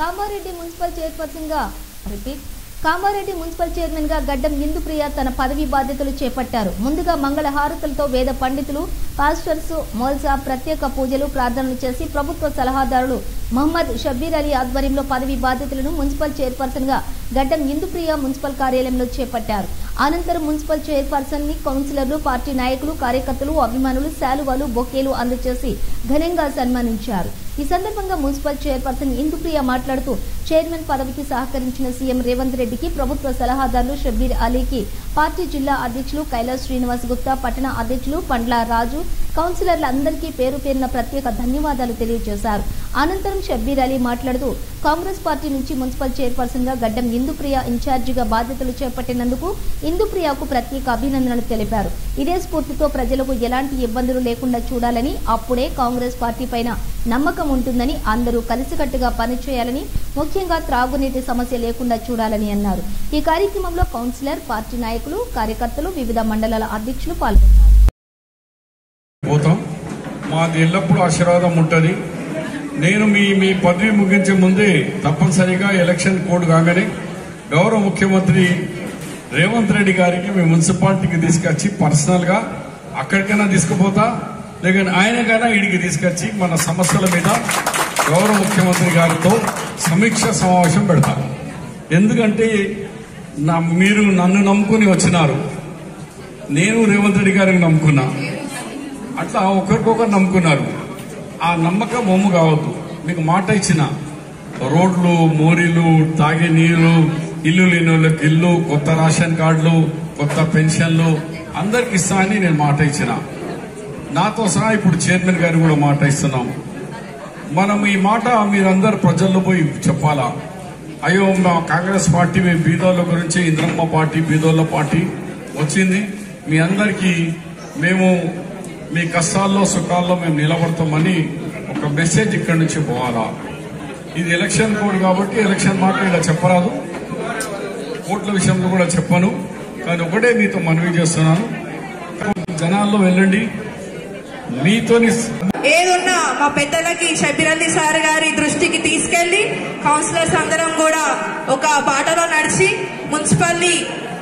Kamareddy municipal chairperson గా Kamareddy municipal chairman గా గడ్డం ఇందుప్రియ తన పదవి బాధ్యతలు చేపట్టారు. ముందుగా మంగళ హారతులతో వేద పండితులు, పాస్టర్స్, మౌల్సా ప్రత్యేక పూజలు, ప్రార్థనలు చేసి ప్రభుత్వ సలహాదారులు మహమ్మద్ షబ్బీర్ అలీ ఆధ్వర్యంలో పదవి బాధ్యతలను మున్సిపల్ చైర్పర్సన్ గా గడ్డం ఇందుప్రియ మున్సిపల్ కార్యాలయంలో చేపట్టారు. అనంతరం మున్సిపల్ చైర్పర్సన్ ని కౌన్సిలర్లు, పార్టీ నాయకులు, కార్యకర్తలు, అభిమానులు శాలువాలు, బొకేలు అందజేసి ఘనంగా సన్మానించారు. ఈ సందర్భంగా మున్సిపల్ చైర్పర్సన్ ఇందుప్రియ మాట్లాడుతూ చైర్మన్ పదవికి సహకరించిన సీఎం రేవంత్ రెడ్డికి, ప్రభుత్వ సలహాదారులు షబ్బీర్ అలీకి, పార్టీ జిల్లా అధ్యక్షులు కైలాస్ శ్రీనివాస్ గుప్తా, పట్టణ అధ్యక్షులు పండ్ల రాజు, కౌన్సిలర్లందరికీ పేరు పేరున ప్రత్యేక ధన్యవాదాలు తెలియజేశారు. అనంతరం షబ్బీర్ అలీ మాట్లాడుతూ కాంగ్రెస్ పార్టీ నుంచి మున్సిపల్ చైర్పర్సన్ గా గడ్డం ఇందుప్రియ ఇన్ఛార్జిగా బాధ్యతలు చేపట్టినందుకు ఇందుప్రియకు ప్రత్యేక అభినందనలు తెలిపారు. ఇదే స్ఫూర్తితో ప్రజలకు ఎలాంటి ఇబ్బందులు లేకుండా చూడాలని, అప్పుడే కాంగ్రెస్ పార్టీ పైన నమ్మకం ఉంటుందని, అందరూ కలిసికట్టుగా పనిచేయాలని, ముఖ్యంగా త్రాగునీటి సమస్య లేకుండా చూడాలని అన్నారు. ఈ కార్యక్రమంలో కౌన్సిలర్, పార్టీ నాయకులు, కార్యకర్తలు, వివిధ మండలాల అధ్యక్షులు పాల్గొన్నారు. మాది ఎల్లప్పుడూ ఆశీర్వాదం ఉంటుంది. నేను మీ పదవి ముగించే ముందే తప్పనిసరిగా ఎలక్షన్ కోడ్ కాగానే గౌరవ ముఖ్యమంత్రి రేవంత్ రెడ్డి గారికి మీ మున్సిపాలిటీకి తీసుకొచ్చి పర్సనల్ గా అక్కడికైనా తీసుకుపోతా, లేక ఆయనకైనా ఇడికి తీసుకొచ్చి మన సమస్యల మీద గౌరవ ముఖ్యమంత్రి గారితో సమీక్ష సమావేశం పెడతా. ఎందుకంటే మీరు నన్ను నమ్ముకుని వచ్చినారు, నేను రేవంత్ రెడ్డి గారిని నమ్ముకున్నా, అట్లా ఒకరికొకరు నమ్ముకున్నారు. ఆ నమ్మకం బొమ్మ కావద్దు. మీకు మాట ఇచ్చిన రోడ్లు, మోరీలు, తాగే నీరు, ఇల్లు లేని వాళ్ళకి ఇల్లు, కొత్త రేషన్ కార్డులు, కొత్త పెన్షన్లు అందరికి ఇస్తా అని నేను మాట ఇచ్చిన. నాతో సహా ఇప్పుడు చైర్మన్ గారు కూడా మాట ఇస్తున్నాం. మనం ఈ మాట మీరందరు ప్రజల్లో పోయి చెప్పాలా. అయ్యో మా కాంగ్రెస్ పార్టీ మేము బీదోళ్ళ గురించి, ఇంద్రమ్మ పార్టీ బీదోళ్ళ పార్టీ వచ్చింది, మీ అందరికీ మేము మీ కష్టాల్లో సుఖాల్లో మేము నిలబడతామని ఒక మెసేజ్ ఇక్కడి నుంచి పోవాలా. ఇది ఎలక్షన్ కోడ్ కాబట్టి ఎలక్షన్ మాట ఇలా చెప్పరాదు, ఓట్ల విషయంలో కూడా చెప్పను. కానీ ఒకటే మీతో మనవి చేస్తున్నాను, జనాల్లో వెళ్ళండి. మీతోని ఏదున్నా మా పెద్దలకి షబ్బీర్ అలీ సార్ గారి దృష్టికి తీసుకెళ్లి కౌన్సిలర్స్ అందరం కూడా ఒక బాటలో నడిచి మున్సిపల్ని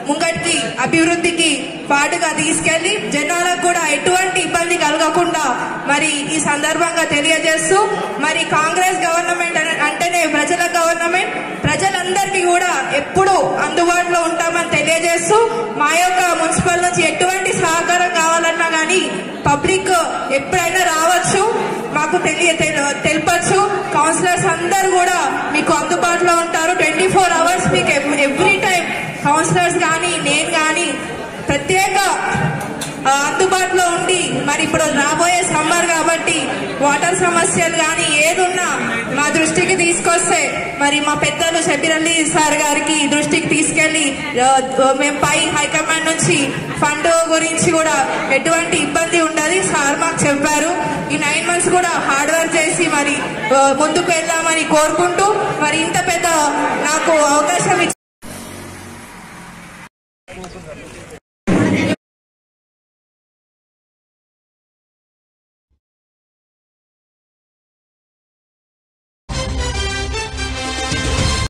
ముంగటికి అభివృద్ధికి పాటుగా తీసుకెళ్లి జనాలకు కూడా ఎటువంటి ఇబ్బంది కలగకుండా మరి ఈ సందర్భంగా తెలియజేస్తూ, మరి కాంగ్రెస్ గవర్నమెంట్ అంటేనే ప్రజల గవర్నమెంట్, ప్రజలందరికీ కూడా ఎప్పుడు అందుబాటులో ఉంటామని తెలియజేస్తూ, మా యొక్క మున్సిపల్ నుంచి ఎటువంటి సహకారం కావాలన్నా కానీ పబ్లిక్ ఎప్పుడైనా రావచ్చు, మాకు తెలపచ్చు. కౌన్సిలర్స్ అందరూ కూడా మీకు అందుబాటులో ఉంటారు. 24 hours మీకు ఎవ్రీ టైం కౌన్సిలర్స్ కానీ నేను కానీ ప్రత్యేక అందుబాటులో ఉండి, మరి ఇప్పుడు రాబోయే సమ్మర్ కాబట్టి వాటర్ సమస్యలు కానీ ఏదున్నా మా దృష్టికి తీసుకొస్తే మరి మా పెద్దలు షబ్బీర్ అలీ సార్ గారికి దృష్టికి తీసుకెళ్లి మేము పై హైకమాండ్ నుంచి ఫండ్ గురించి కూడా ఎటువంటి ఇబ్బంది ఉండదు సార్ మాకు చెప్పారు. ఈ 9 months కూడా హార్డ్ వర్క్ చేసి మరి ముందుకు వెళ్దామని కోరుకుంటూ, మరి ఇంత పెద్ద నాకు అవకాశం